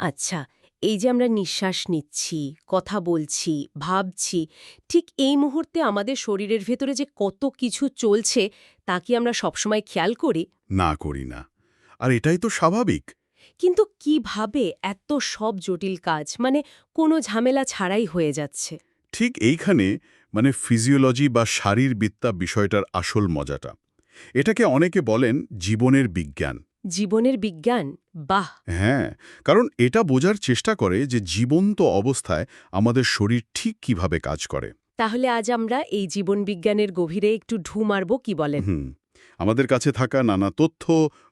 আচ্ছা, এই যে আমরা নিঃশ্বাস নিচ্ছি, কথা বলছি, ভাবছি, ঠিক এই মুহূর্তে আমাদের শরীরের ভেতরে যে কত কিছু চলছে তা কি আমরা সবসময় খেয়াল করি? না করি না। আর এটাই তো স্বাভাবিক। কিন্তু কিভাবে এত সব জটিল কাজ মানে কোনো ঝামেলা ছাড়াই হয়ে যাচ্ছে? ঠিক এইখানে ফিজিওলজি বা শারীরবিদ্যা বিষয়টার আসল মজাটা। এটাকে অনেকে বলেন জীবনের বিজ্ঞান। জীবনের বিজ্ঞান? বাহ! হ্যাঁ, কারণ এটা বোঝার চেষ্টা করে যে জীবন্ত অবস্থায় আমাদের শরীর ঠিক কিভাবে কাজ করে। তাহলে আজ আমরা এই জীবন বিজ্ঞানের গভীরে একটু ঢু মারব কি বলেন? হুম আমাদের কাছে থাকা নানা তথ্য,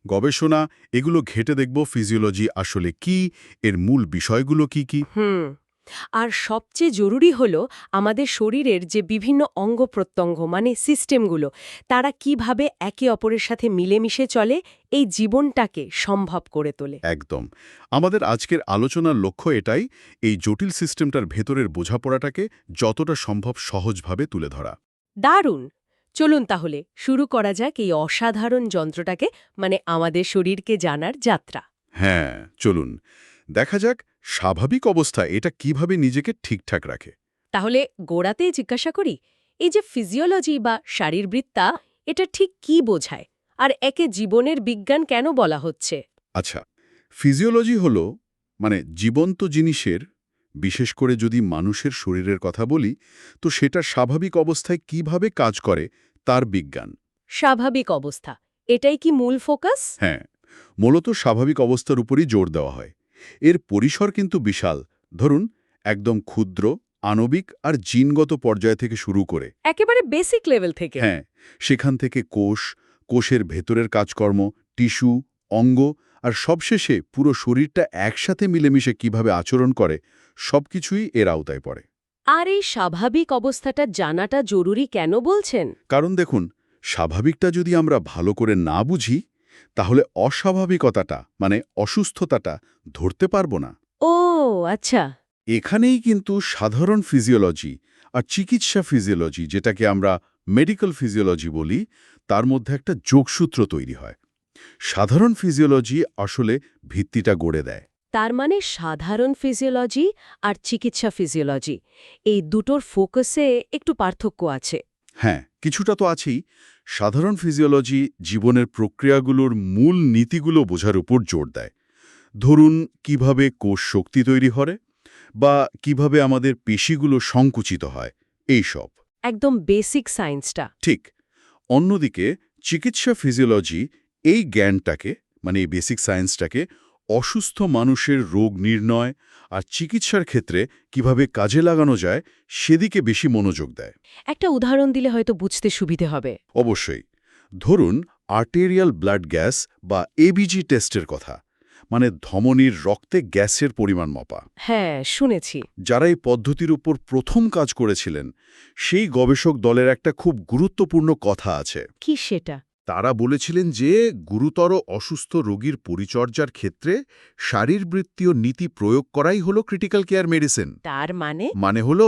গবেষণা এগুলো ঘেঁটে দেখব ফিজিওলজি আসলে কি, এর মূল বিষয়গুলো কি কি। হুম। আর সবচেয়ে জরুরি হলো আমাদের শরীরের যে বিভিন্ন অঙ্গ-প্রত্যঙ্গ মানে সিস্টেমগুলো, তারা কিভাবে একে অপরের সাথে মিলেমিশে চলে এই জীবনটাকে সম্ভব করে তোলে। একদম। আমাদের আজকের আলোচনার লক্ষ্য এটাই, এই জটিল সিস্টেমটার ভেতরের বোঝাপড়াটাকে যতটা সম্ভব সহজভাবে তুলে ধরা। দারুণ! চলুন তাহলে শুরু করা যাক এই অসাধারণ যন্ত্রটাকে মানে আমাদের শরীরকে জানার যাত্রা। হ্যাঁ, চলুন দেখা যাক স্বাভাবিক অবস্থায় এটা কিভাবে নিজেকে ঠিকঠাক রাখে। তাহলে গোড়াতেই জিজ্ঞাসা করি, এই যে ফিজিওলজি বা শারীরবৃত্তা এটা ঠিক কি বোঝায়? আর একে জীবনের বিজ্ঞান কেন বলা হচ্ছে? আচ্ছা, ফিজিওলজি হলো জীবন্ত জিনিসের, বিশেষ করে যদি মানুষের শরীরের কথা বলি, তো সেটা স্বাভাবিক অবস্থায় কিভাবে কাজ করে তার বিজ্ঞান। স্বাভাবিক অবস্থা এটাই কি মূল ফোকাস? হ্যাঁ, মূলত স্বাভাবিক অবস্থার উপরই জোর দেওয়া হয়। এর পরিসর কিন্তু বিশাল। ধরুন, একদম ক্ষুদ্র, আণবিক আর জিনগত পর্যায় থেকে শুরু করে। একেবারে বেসিক লেভেল থেকে। হ্যাঁ, সেখান থেকে কোষ, কোষের ভেতরের কাজকর্ম, টিস্যু, অঙ্গ আর সবশেষে পুরো শরীরটা একসাথে মিলেমিশে কিভাবে আচরণ করে, সবকিছুই এর আওতায় পড়ে। আর এই স্বাভাবিক অবস্থাটা জানাটা জরুরি কেন বলছেন? কারণ দেখুন, স্বাভাবিকটা যদি আমরা ভালো করে না বুঝি, তাহলে অস্বাভাবিকতাটা অসুস্থতাটা ধরতে পারবো না। ও আচ্ছা। এখানেই কিন্তু সাধারণ ফিজিওলজি আর চিকিৎসা ফিজিওলজি, যেটাকে আমরা মেডিকেল ফিজিওলজি বলি, তার মধ্যে একটা যোগসূত্র তৈরি হয়। সাধারণ ফিজিওলজি আসলে ভিত্তিটা গড়ে দেয়। তার মানে সাধারণ ফিজিওলজি আর চিকিৎসা ফিজিওলজি এই দুটোর ফোকাসে একটু পার্থক্য আছে। হ্যাঁ, কিছুটা তো আছেই। সাধারণ ফিজিওলজি জীবনের প্রক্রিয়াগুলোর মূল নীতিগুলো বোঝার উপর জোর দেয়। ধরুন, কিভাবে কোষ শক্তি তৈরি করে বা কিভাবে আমাদের পেশিগুলো সংকুচিত হয়, এই সব। একদম বেসিক সায়েন্সটা। ঠিক। অন্যদিকে চিকিৎসা ফিজিওলজি এই জ্ঞানটাকে, এই বেসিক সায়েন্সটাকে অসুস্থ মানুষের রোগ নির্ণয় আর চিকিৎসার ক্ষেত্রে কিভাবে কাজে লাগানো যায় সেদিকে বেশি মনোযোগ দেয়। একটা উদাহরণ দিলে হয়তো বুঝতে সুবিধে হবে। অবশ্যই। ধরুন, আর্টেরিয়াল ব্লাড গ্যাস বা এবিজি টেস্টের কথা, ধমনীর রক্তে গ্যাসের পরিমাণ মাপা। হ্যাঁ, শুনেছি। যারা এই পদ্ধতির উপর প্রথম কাজ করেছিলেন, সেই গবেষক দলের একটা খুব গুরুত্বপূর্ণ কথা আছে। কি সেটা? তারা বলেছিলেন যে গুরুতর অসুস্থ রোগীর পরিচর্যার ক্ষেত্রে শারীরবৃত্তীয় নীতি প্রয়োগ করাই হলো ক্রিটিক্যাল কেয়ার মেডিসিন। তার মানে? হলো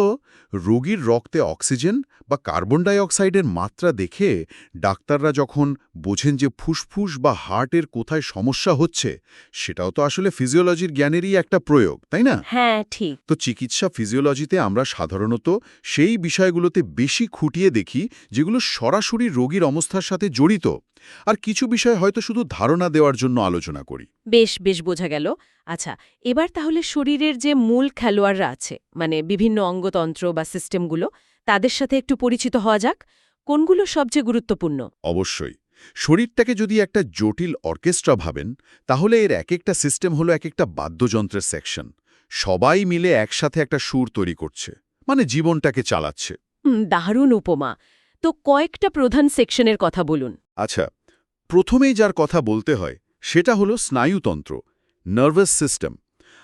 রোগীর রক্তে অক্সিজেন বা কার্বন ডাই অক্সাইডের মাত্রা দেখে ডাক্তাররা যখন বোঝেন যে ফুসফুস বা হার্টের কোথায় সমস্যা হচ্ছে, সেটাও তো আসলে ফিজিওলজির জ্ঞানেরই একটা প্রয়োগ, তাই না? হ্যাঁ, ঠিক। তো চিকিৎসা ফিজিওলজিতে আমরা সাধারণত সেই বিষয়গুলোতে বেশি খুঁটিয়ে দেখি যেগুলো সরাসরি রোগীর অবস্থার সাথে জড়িত, আর কিছু বিষয় হয়তো শুধু ধারণা দেওয়ার জন্য আলোচনা করি। বেশ বেশ বোঝা গেল। আচ্ছা, এবার তাহলে শরীরের যে মূল খেলোয়াড়রা আছে মানে বিভিন্ন অঙ্গতন্ত্র বা সিস্টেমগুলো তাদের সাথে একটু পরিচিত হওয়া যাক। কোনগুলো সবচেয়ে গুরুত্বপূর্ণ? অবশ্যই। শরীরটাকে যদি একটা জটিল অর্কেস্ট্রা ভাবেন, তাহলে এর এক একটা সিস্টেম হলো এক একটা বাদ্যযন্ত্রের সেকশন। সবাই মিলে একসাথে একটা সুর তৈরি করছে, জীবনটাকে চালাচ্ছে। দারুণ উপমা। তো কয়েকটা প্রধান সেকশনের কথা বলুন। আচ্ছা, প্রথমেই যার কথা বলতে হয় সেটা হলো স্নায়ুতন্ত্র, নার্ভাস সিস্টেম।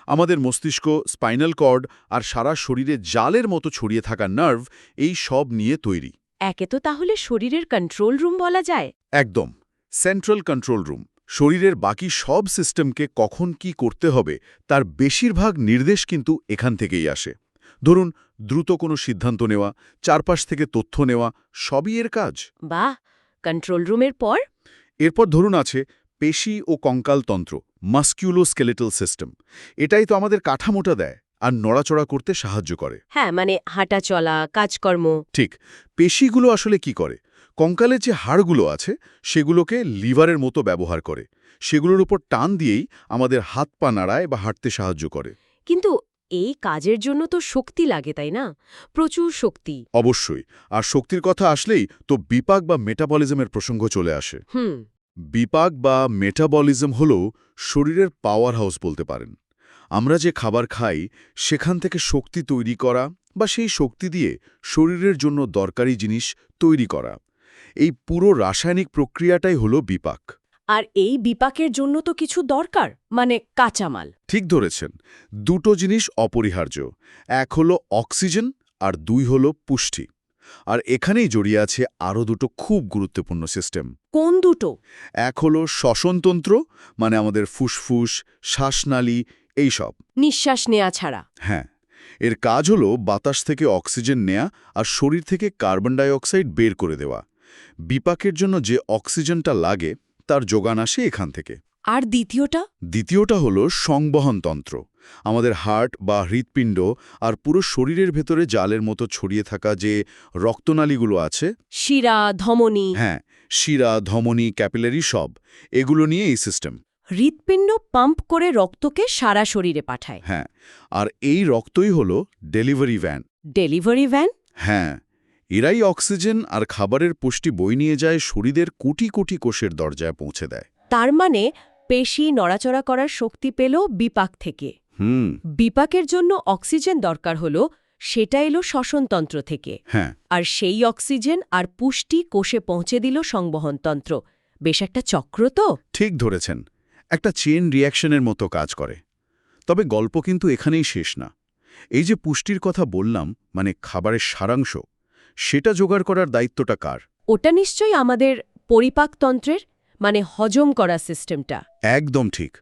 আমাদের মস্তিষ্ক, স্পাইনাল কর্ড আর সারা শরীরে জালের মতো ছড়িয়ে থাকা নার্ভ, এই সব নিয়ে তৈরি। একে তো তাহলে শরীরের কন্ট্রোল রুম বলা যায়। একদম, সেন্ট্রাল কন্ট্রোল রুম। শরীরের বাকি সব সিস্টেমকে কখন কি করতে হবে তার বেশিরভাগ নির্দেশ কিন্তু এখান থেকেই আসে। ধরুন, দ্রুত কোনো সিদ্ধান্ত নেওয়া, চারপাশ থেকে তথ্য নেওয়া, সবই এর কাজ। বাহ! কন্ট্রোল রুমের পর? এরপর ধরুন আছে পেশি ও কঙ্কালতন্ত্র, মাস্কিউলোস্কেলেটাল সিস্টেম। এটাই তো আমাদের কাঠামোটা দেয় আর নড়াচড়া করতে সাহায্য করে। হ্যাঁ, মানে হাঁটা চলা, কাজকর্ম। ঠিক। পেশিগুলো আসলে কি করে? কঙ্কালের যে হাড়গুলো আছে সেগুলোকে লিভারের মতো ব্যবহার করে। সেগুলোর উপর টান দিয়েই আমাদের হাত পা নাড়ায় বা হাঁটতে সাহায্য করে। কিন্তু এই কাজের জন্য তো শক্তি লাগে, তাই না? প্রচুর শক্তি। অবশ্যই। আর শক্তির কথা আসলেই তো বিপাক বা মেটাবলিজমের প্রসঙ্গ চলে আসে। হুম। বিপাক বা মেটাবলিজম হল শরীরের পাওয়ার হাউস বলতে পারেন। আমরা যে খাবার খাই সেখান থেকে শক্তি তৈরি করা বা সেই শক্তি দিয়ে শরীরের জন্য দরকারি জিনিস তৈরি করা, এই পুরো রাসায়নিক প্রক্রিয়াটাই হল বিপাক। আর এই বিপাকের জন্য তো কিছু দরকার, মানে কাঁচামাল। ঠিক ধরেছেন। দুটো জিনিস অপরিহার্য। এক হলো অক্সিজেন আর দুই হলো পুষ্টি। আর এখানেই জড়িয়ে আছে আরও দুটো খুব গুরুত্বপূর্ণ সিস্টেম। কোন দুটো? এক হলো শ্বসনতন্ত্র, মানে আমাদের ফুসফুস, শ্বাসনালী, এইসব। নিঃশ্বাস নেওয়া ছাড়া। হ্যাঁ, এর কাজ হলো বাতাস থেকে অক্সিজেন নেয়া আর শরীর থেকে কার্বন ডাই অক্সাইড বের করে দেওয়া। বিপাকের জন্য যে অক্সিজেনটা লাগে তার যোগান আসে এখান থেকে। আর দ্বিতীয়টা? দ্বিতীয়টা হলো সংবহনতন্ত্র। আমাদের হার্ট বা হৃৎপিণ্ড আর পুরো শরীরের ভেতরে জালের মতো ছড়িয়ে থাকা যে রক্তনালীগুলো আছে, শিরা, ধমনী। হ্যাঁ, শিরা, ধমনী, ক্যাপিলারি, সব এগুলো নিয়ে এই সিস্টেম। হৃৎপিণ্ড পাম্প করে রক্তকে সারা শরীরে পাঠায়। হ্যাঁ, আর এই রক্তই হলো ডেলিভারি ভ্যান। Delivery van? হ্যাঁ, এরাই অক্সিজেন আর খাবারের পুষ্টি বই নিয়ে যায় শরীরের কোটি কোটি কোষের দরজায় পৌঁছে দেয়। তার মানে পেশি নড়াচড়া করার শক্তি পেল বিপাক থেকে। বিপাকের জন্য অক্সিজেন দরকার হলো, সেটা এলো শ্বসনতন্ত্র থেকে। হ্যাঁ, আর সেই অক্সিজেন আর পুষ্টি কোষে পৌঁছে দিল সংবহনতন্ত্র। বেশ একটা চক্র তো। ঠিক ধরেছেন। একটা চেইন রিঅ্যাকশনের মতো কাজ করে। তবে গল্প কিন্তু এখানেই শেষ না। এই যে পুষ্টির কথা বললাম, মানে খাবারের সারাংশ, সেটা জোগাড় করার দায়িত্বটা কার? ওটা নিশ্চয়ই আমাদের পরিপাকতন্ত্রের, মানে হজম করা সিস্টেমটা। একদম ঠিক।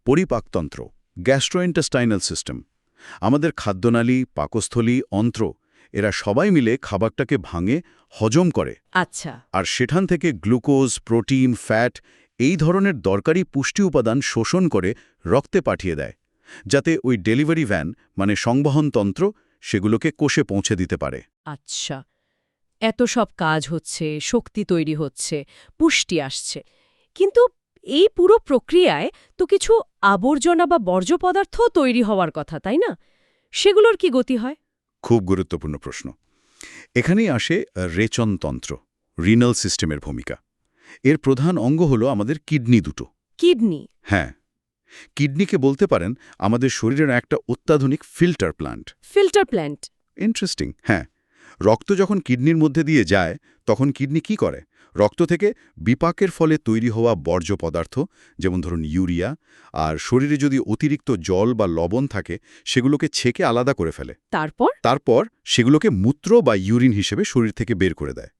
পরিপাকতন্ত্র, গ্যাস্ট্রোইন্টেস্টাইনাল সিস্টেম। আমাদের খাদ্যনালী, পাকস্থলী, অন্ত্র, এরা সবাই মিলে খাবারটাকে ভাঙে, হজম করে। আচ্ছা। আর সেখান থেকে গ্লুকোজ, প্রোটিন, ফ্যাট, এই ধরনের দরকারি পুষ্টি উপাদান শোষণ করে রক্তে পাঠিয়ে দেয়, যাতে ওই ডেলিভারি ভ্যান, মানে সংবহনতন্ত্র, সেগুলোকে কোষে পৌঁছে দিতে পারে। আচ্ছা, এত সব কাজ হচ্ছে, শক্তি তৈরি হচ্ছে, পুষ্টি আসছে, কিন্তু এই পুরো প্রক্রিয়ায় তো কিছু আবর্জনা বা বর্জ্য পদার্থ তৈরি হওয়ার কথা, তাই না? সেগুলোর কি গতি হয়? খুব গুরুত্বপূর্ণ প্রশ্ন। এখানেই আসে রেচনতন্ত্র, রিনাল সিস্টেমের ভূমিকা। এর প্রধান অঙ্গ হলো আমাদের কিডনি দুটো। কিডনি? হ্যাঁ, কিডনিকে বলতে পারেন আমাদের শরীরের একটা অত্যাধুনিক filter plant. Filter plant? Interesting. হ্যাঁ, রক্ত যখন কিডনির মধ্যে দিয়ে যায় তখন কিডনি কি করে? রক্ত থেকে বিপাকের ফলে তৈরি হওয়া বর্জ্য পদার্থ, যেমন ধরুন ইউরিয়া, আর শরীরে যদি অতিরিক্ত জল বা লবণ থাকে সেগুলোকে ছেঁকে আলাদা করে ফেলে। তারপর সেগুলোকে মূত্র বা ইউরিন হিসেবে শরীর থেকে বের করে দেয়।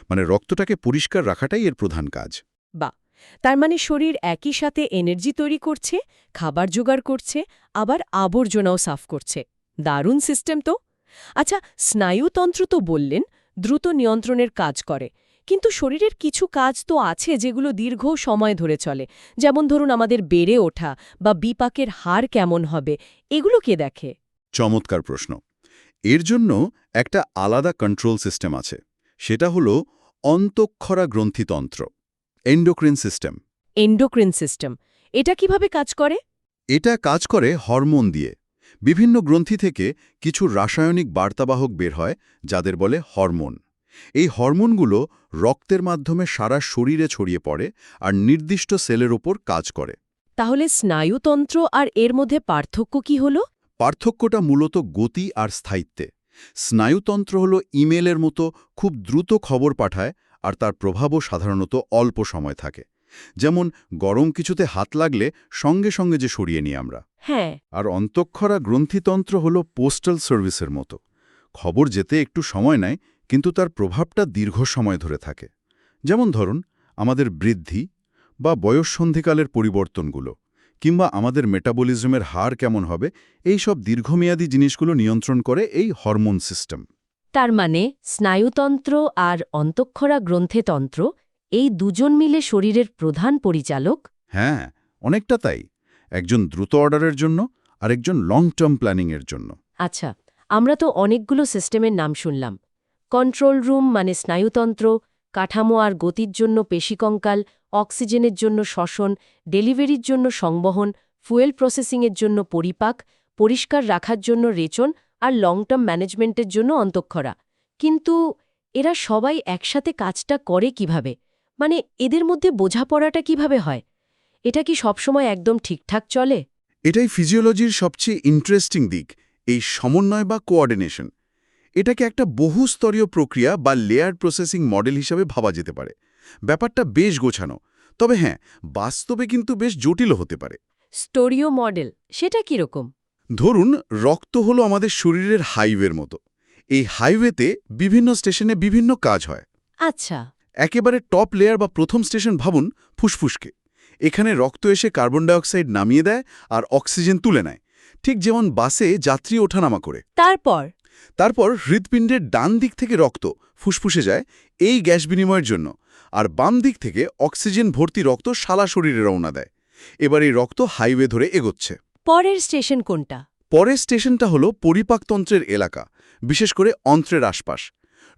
মানে রক্তটাকে পরিষ্কার রাখাটাই এর প্রধান কাজ। বা, তার মানে শরীর একই সাথে এনার্জি তৈরি করছে, খাবার জোগাড় করছে, আবার আবর্জনাও সাফ করছে। দারুণ সিস্টেম তো। আচ্ছা, স্নায়ুতন্ত্র তো বললেন দ্রুত নিয়ন্ত্রণের কাজ করে, কিন্তু শরীরের কিছু কাজ তো আছে যেগুলো দীর্ঘ সময় ধরে চলে, যেমন ধরুন আমাদের বেড়ে ওঠা বা বিপাকের হার কেমন হবে, এগুলো কে দেখে? চমৎকার প্রশ্ন। এর জন্য একটা আলাদা কন্ট্রোল সিস্টেম আছে। সেটা হলো অন্তঃক্ষরা গ্রন্থিতন্ত্র, এন্ডোক্রিন সিস্টেম। Endocrine system? এটা কিভাবে কাজ করে? এটা কাজ করে হরমোন দিয়ে। বিভিন্ন গ্রন্থি থেকে কিছু রাসায়নিক বার্তাবাহক বের হয়, যাদের বলে হরমোন। এই হরমোনগুলো রক্তের মাধ্যমে সারা শরীরে ছড়িয়ে পড়ে আর নির্দিষ্ট সেলের ওপর কাজ করে। তাহলে স্নায়ুতন্ত্র আর এর মধ্যে পার্থক্য কি হলো? পার্থক্যটা মূলত গতি আর স্থায়িত্বে। স্নায়ুতন্ত্র হল ইমেলের মতো খুব দ্রুত খবর পাঠায়, আর তার প্রভাবও সাধারণত অল্প সময় থাকে। যেমন গরম কিছুতে হাত লাগলে সঙ্গে সঙ্গে যে সরিয়ে নিই আমরা। হ্যাঁ। আর অন্তঃক্ষরা গ্রন্থিতন্ত্র হল পোস্টাল সার্ভিসের মতো। খবর যেতে একটু সময় নেয়, কিন্তু তার প্রভাবটা দীর্ঘ সময় ধরে থাকে। যেমন ধরুন আমাদের বৃদ্ধি বা বয়ঃসন্ধিকালের পরিবর্তনগুলো, কিংবা আমাদের মেটাবলিজমের হার কেমন হবে, এই সব দীর্ঘমেয়াদী জিনিসগুলো নিয়ন্ত্রণ করে এই হরমোন সিস্টেম। তার মানে স্নায়ুতন্ত্র আর অন্তঃক্ষরা গ্রন্থিতন্ত্র, এই দুজন মিলে শরীরের প্রধান পরিচালক? হ্যাঁ, অনেকটা তাই। একজন দ্রুত অর্ডারের জন্য আর একজন লং টার্ম প্ল্যানিংয়ের জন্য। আচ্ছা, আমরা তো অনেকগুলো সিস্টেমের নাম শুনলাম। কন্ট্রোল রুম মানে স্নায়ুতন্ত্র, কাঠামো আর গতির জন্য পেশিকঙ্কাল, অক্সিজেনের জন্য শ্বসন, ডেলিভারির জন্য সংবহন, ফুয়েল প্রসেসিংয়ের জন্য পরিপাক, পরিষ্কার রাখার জন্য রেচন আর লং টার্ম ম্যানেজমেন্টের জন্য অন্তঃক্ষরা। কিন্তু এরা সবাই একসাথে কাজটা করে কিভাবে? মানে এদের মধ্যে বোঝাপড়াটা কিভাবে হয়? এটা কি সবসময় একদম ঠিকঠাক চলে? এটাই ফিজিওলজির সবচেয়ে ইন্টারেস্টিং দিক, এই সমন্বয় বা কোঅর্ডিনেশন। এটাকে একটা বহুস্তরীয় প্রক্রিয়া বা লেয়ার প্রসেসিং মডেল হিসাবে ভাবা যেতে পারে। ব্যাপারটা বেশ গোছানো, তবে হ্যাঁ, বাস্তবে কিন্তু বেশ জটিলও হতে পারে। স্টোরিও মডেল, সেটা কিরকম? ধরুন, রক্ত হলো আমাদের শরীরের হাইওয়ের মতো। এই হাইওয়েতে বিভিন্ন স্টেশনে বিভিন্ন কাজ হয়। আচ্ছা। একেবারে টপ লেয়ার বা প্রথম স্টেশন ভাবুন ফুসফুসকে। এখানে রক্ত এসে কার্বন ডাইঅক্সাইড নামিয়ে দেয় আর অক্সিজেন তুলে নেয়, ঠিক যেমন বাসে যাত্রী ওঠানামা করে। তারপর হৃৎপিণ্ডের ডান দিক থেকে রক্ত ফুসফুসে যায় এই গ্যাস বিনিময়ের জন্য, আর বাম দিক থেকে অক্সিজেন ভর্তি রক্ত সারা শরীরে রওনা দেয়। এবার এই রক্ত হাইওয়ে ধরে এগোচ্ছে। পরের স্টেশন কোনটা? পরের স্টেশনটা হলো পরিপাকতন্ত্রের এলাকা, বিশেষ করে অন্ত্রের আশপাশ।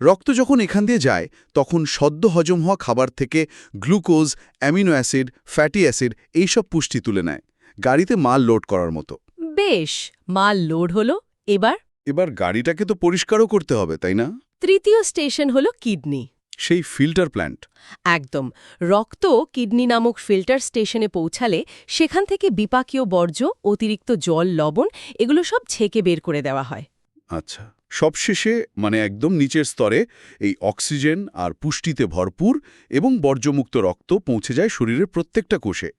রক্ত যখন এখান দিয়ে যায় তখন সদ্য হজম হওয়া খাবার থেকে glucose, amino acid, fatty acid এইসব পুষ্টি তুলে নেয়, গাড়িতে মাল লোড করার মতো। বেশ, মাল লোড হলো। এবার গাড়িটাকে তো পরিষ্কারও করতে হবে, তাই না? তৃতীয় স্টেশন হলো কিডনি। সেই ফিল্টার প্ল্যান্ট। একদম। রক্ত কিডনি নামক ফিল্টার স্টেশনে পৌঁছালে সেখান থেকে বিপাকীয় বর্জ্য, অতিরিক্ত জল, লবণ এগুলো সব ছেঁকে বের করে দেওয়া হয়। আচ্ছা, সবশেষে মানে একদম নিচের স্তরে এই অক্সিজেন আর পুষ্টিতে ভরপুর এবং বর্জ্যমুক্ত রক্ত পৌঁছে যায় শরীরের প্রত্যেকটা কোষে,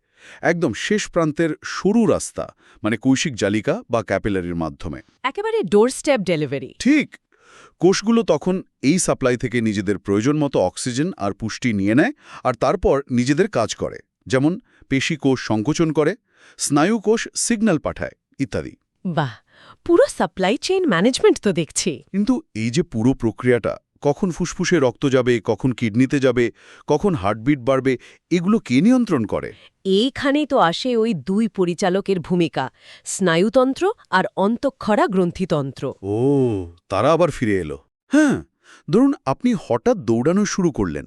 একদম শেষ প্রান্তের সরু রাস্তা, মানে কৈশিক জালিকা বা ক্যাপিলারির মাধ্যমে। একেবারে ডোরস্টেপ ডেলিভারি। ঠিক। কোষগুলো তখন এই সাপ্লাই থেকে নিজেদের প্রয়োজন মতো অক্সিজেন আর পুষ্টি নিয়ে নেয় আর তারপর নিজেদের কাজ করে, যেমন পেশি কোষ সংকোচন করে, স্নায়ু কোষ সিগন্যাল পাঠায় ইত্যাদি। বাহ, পুরো সাপ্লাই চেইন ম্যানেজমেন্ট তো দেখছি। কিন্তু এই যে পুরো প্রক্রিয়াটা, কখন ফুসফুসে রক্ত যাবে, কখন কিডনিতে যাবে, কখন হার্টবিট বাড়বে, এগুলো কে নিয়ন্ত্রণ করে? এইখানেই তো আসে ওই দুই পরিচালকের ভূমিকা, স্নায়ুতন্ত্র আর অন্তঃক্ষরা গ্রন্থিতন্ত্র। ও, তারা আবার ফিরে এলো। হ্যাঁ, ধরুন আপনি হঠাৎ দৌড়ানো শুরু করলেন।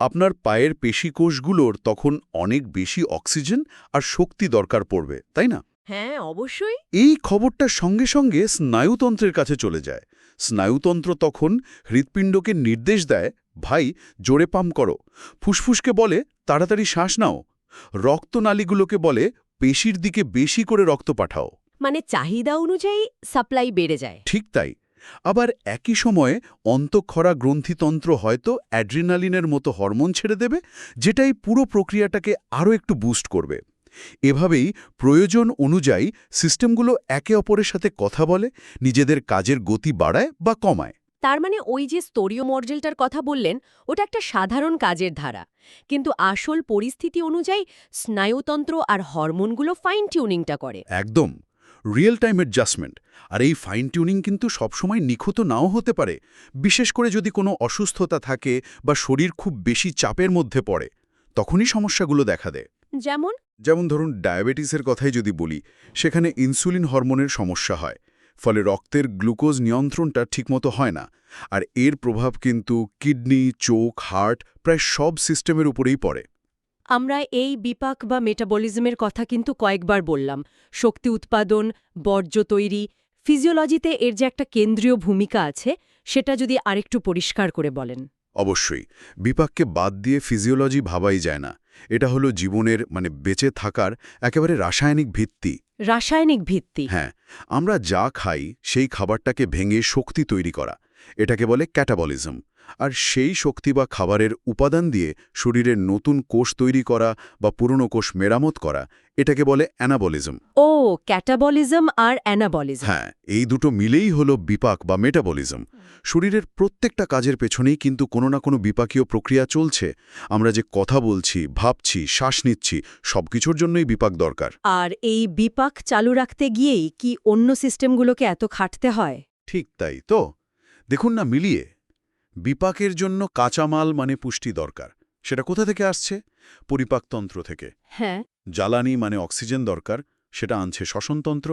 আপনার পায়ের পেশিকোষগুলোর তখন অনেক বেশি অক্সিজেন আর শক্তি দরকার পড়বে, তাই না? হ্যাঁ, অবশ্যই। এই খবরটা সঙ্গে সঙ্গে স্নায়ুতন্ত্রের কাছে চলে যায়। স্নায়ুতন্ত্র তখন হৃৎপিণ্ডকে নির্দেশ দেয়, ভাই জোরে পাম্প করো, ফুসফুসকে বলে তাড়াতাড়ি শ্বাস নাও, রক্তনালীগুলোকে বলে পেশির দিকে বেশি করে রক্ত পাঠাও। মানে চাহিদা অনুযায়ী সাপ্লাই বেড়ে যায়। ঠিক তাই। আবার একই সময়ে অন্তঃক্ষরা গ্রন্থিতন্ত্র হয়তো অ্যাড্রিনালিনের মতো হরমোন ছেড়ে দেবে, যেটাই পুরো প্রক্রিয়াটাকে আরও একটু বুস্ট করবে। এভাবেই প্রয়োজন অনুযায়ী সিস্টেমগুলো একে অপরের সাথে কথা বলে, নিজেদের কাজের গতি বাড়ায় বা কমায়। তার মানে ওই যে স্তরীয় মডেলটার কথা বললেন, ওটা একটা সাধারণ কাজের ধারা, কিন্তু আসল পরিস্থিতি অনুযায়ী স্নায়ুতন্ত্র আর হরমোনগুলো ফাইন টিউনিংটা করে। একদম রিয়েল টাইম অ্যাডজাস্টমেন্ট। আর এই ফাইন টিউনিং কিন্তু সবসময় নিখুঁত নাও হতে পারে, বিশেষ করে যদি কোনো অসুস্থতা থাকে বা শরীর খুব বেশি চাপের মধ্যে পড়ে, তখনই সমস্যাগুলো দেখা দেয়। যেমন ধরুন ডায়াবেটিসের কথাই যদি বলি, সেখানে ইনসুলিন হরমোনের সমস্যা হয়, ফলে রক্তের গ্লুকোজ নিয়ন্ত্রণটা ঠিকমতো হয় না। আর এর প্রভাব কিন্তু কিডনি, চোখ, হার্ট প্রায় সব সিস্টেমের উপরেই পড়ে। আমরা এই বিপাক বা মেটাবলিজমের কথা কিন্তু কয়েকবার বললাম, শক্তি উৎপাদন, বর্জ্য তৈরি, ফিজিওলজিতে এর যে একটা কেন্দ্রীয় ভূমিকা আছে, সেটা যদি আরেকটু পরিষ্কার করে বলেন। অবশ্যই, বিপাককে বাদ দিয়ে ফিজিওলজি ভাবাই যায় না। এটা হলো জীবনের মানে বেঁচে থাকার একেবারে রাসায়নিক ভিত্তি। রাসায়নিক ভিত্তি? হ্যাঁ, আমরা যা খাই সেই খাবারটাকে ভেঙে শক্তি তৈরি করা, এটাকে বলে ক্যাটাবলিজম। আর সেই শক্তি বা খাবারের উপাদান দিয়ে শরীরের নতুন কোষ তৈরি করা বা পুরনো কোষ মেরামত করা, এটাকে বলে অ্যানাবলিজম। ও, ক্যাটাবলিজম আর অ্যানাবলিজম। হ্যাঁ, এই দুটো মিলেই হলো বিপাক বা মেটাবলিজম। শরীরের প্রত্যেকটা কাজের পেছনেই কিন্তু কোনো না কোনো বিপাকীয় প্রক্রিয়া চলছে। আমরা যে কথা বলছি, ভাবছি, শ্বাস নিচ্ছি, সবকিছুর জন্যই বিপাক দরকার। আর এই বিপাক চালু রাখতে গিয়েই কি অন্য সিস্টেমগুলোকে এত খাটতে হয়? ঠিক তাই তো। দেখুন না মিলিয়ে, বিপাকের জন্য কাঁচামাল মানে পুষ্টি দরকার। সেটা কোথা থেকে আসছে? পরিপাকতন্ত্র থেকে। হ্যাঁ। জ্বালানি মানে অক্সিজেন দরকার, সেটা আনছে শ্বসনতন্ত্র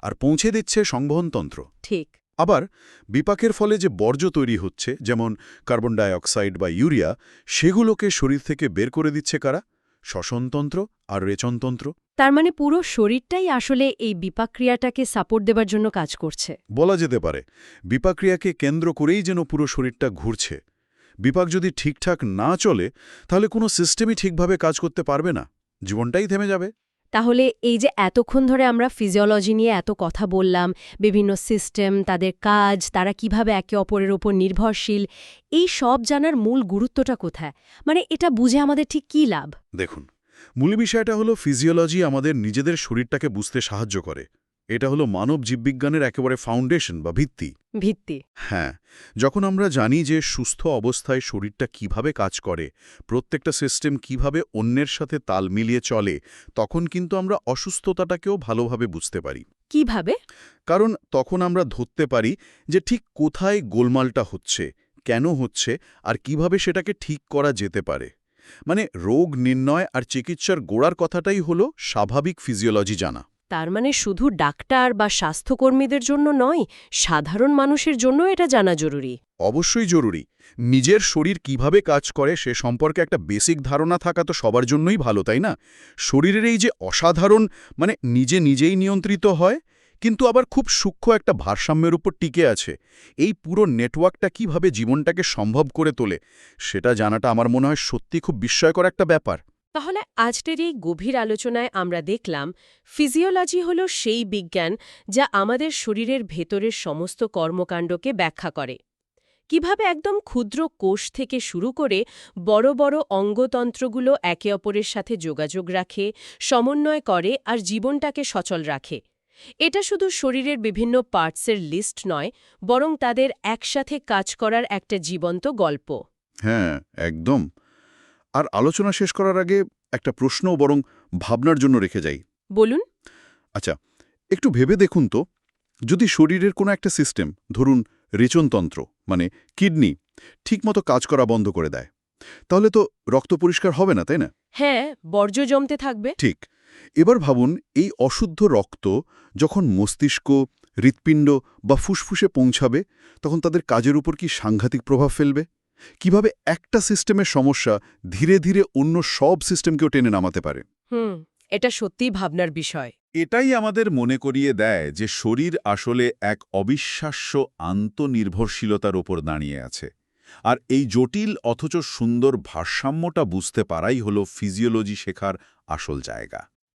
আর পৌঁছে দিচ্ছে সংবহনতন্ত্র। ঠিক। আবার বিপাকের ফলে যে বর্জ্য তৈরি হচ্ছে, যেমন কার্বন ডাই অক্সাইড বা ইউরিয়া, সেগুলোকে শরীর থেকে বের করে দিচ্ছে কারা? শ্বসনতন্ত্র আর রেচনতন্ত্র। তার মানে পুরো শরীরটাই আসলে এই বিপাকক্রিয়াটাকে সাপোর্ট দেবার জন্য কাজ করছে। বলা যেতে পারে বিপাকক্রিয়াকে কেন্দ্র করেই যেন পুরো শরীরটা ঘুরছে। বিপাক যদি ঠিকঠাক না চলে, তাহলে কোনো সিস্টেমই ঠিকভাবে কাজ করতে পারবে না, জীবনটাই থেমে যাবে। তাহলে এই যে এতক্ষণ ধরে আমরা ফিজিওলজি নিয়ে এত কথা বললাম, বিভিন্ন সিস্টেম, তাদের কাজ, তারা কিভাবে একে অপরের ওপর নির্ভরশীল, এই সব জানার মূল গুরুত্বটা কোথায়? মানে এটা বুঝে আমাদের ঠিক কী লাভ? দেখুন, মূল বিষয়টা হলো ফিজিওলজি আমাদের নিজেদের শরীরটাকে বুঝতে সাহায্য করে। এটা হলো মানব জীববিজ্ঞানের একেবারে ফাউন্ডেশন বা ভিত্তি। ভিত্তি। হ্যাঁ, যখন আমরা জানি যে সুস্থ অবস্থায় শরীরটা কিভাবে কাজ করে, প্রত্যেকটা সিস্টেম কিভাবে অন্যের সাথে তাল মিলিয়ে চলে, তখন কিন্তু আমরা অসুস্থতাটাকেও ভালোভাবে বুঝতে পারি। কিভাবে? কারণ তখন আমরা ধরতে পারি যে ঠিক কোথায় গোলমালটা হচ্ছে, কেন হচ্ছে, আর কিভাবে সেটাকে ঠিক করা যেতে পারে। মানে রোগ নির্ণয় আর চিকিৎসার গোড়ার কথাটাই হলো স্বাভাবিক ফিজিওলজি জানা। তার মানে শুধু ডাক্তার বা স্বাস্থ্যকর্মীদের জন্য নয়, সাধারণ মানুষের জন্য এটা জানা জরুরি। অবশ্যই জরুরি। নিজের শরীর কিভাবে কাজ করে সে সম্পর্কে একটা বেসিক ধারণা থাকা তো সবার জন্যই ভালো, তাই না? শরীরের এই যে অসাধারণ, মানে নিজেই নিয়ন্ত্রিত হয়, কিন্তু আবার খুব সূক্ষ্ম একটা ভারসাম্যের উপর টিকে আছে, এই পুরো নেটওয়ার্কটা কিভাবে জীবনটাকে সম্ভব করে তোলে, সেটা জানাটা আমার মনে হয় সত্যি খুব বিস্ময়কর একটা ব্যাপার। তাহলে আজকের এই গভীর আলোচনায় আমরা দেখলাম ফিজিওলজি হলো সেই বিজ্ঞান যা আমাদের শরীরের ভেতরের সমস্ত কর্মকাণ্ডকে ব্যাখ্যা করে। কিভাবে একদম ক্ষুদ্র কোষ থেকে শুরু করে বড় বড় অঙ্গতন্ত্রগুলো একে অপরের সাথে যোগাযোগ রাখে, সমন্বয় করে আর জীবনটাকে সচল রাখে। এটা শুধু শরীরের বিভিন্ন পার্টসের লিস্ট নয়, বরং তাদের একসাথে কাজ করার একটা জীবন্ত গল্প। হ্যাঁ, একদম। আর আলোচনা শেষ করার আগে একটা প্রশ্ন বরং ভাবনার জন্য রেখে যাই। বলুন। আচ্ছা, একটু ভেবে দেখুন তো, যদি শরীরের কোনো একটা সিস্টেম, ধরুন রেচনতন্ত্র মানে কিডনি, ঠিকমতো কাজ করা বন্ধ করে দেয়, তাহলে তো রক্ত পরিষ্কার হবে না, তাই না? হ্যাঁ, বর্জ্য জমতে থাকবে। ঠিক। এবার ভাবুন, এই অশুদ্ধ রক্ত যখন মস্তিষ্ক, হৃৎপিণ্ড বা ফুসফুসে পৌঁছাবে, তখন তাদের কাজের উপর কি সাংঘাতিক প্রভাব ফেলবে। কিভাবে একটা সিস্টেমের সমস্যা ধীরে ধীরে অন্য সব সিস্টেমকেও টেনে নামাতে পারে। এটা সত্যিই ভাবনার বিষয়। এটাই আমাদের মনে করিয়ে দেয় যে শরীর আসলে এক অবিশ্বাস্য আন্তনির্ভরশীলতার ওপর দাঁড়িয়ে আছে। আর এই জটিল অথচ সুন্দর ভারসাম্যটা বুঝতে পারাই হলো ফিজিওলজি শেখার আসল জায়গা।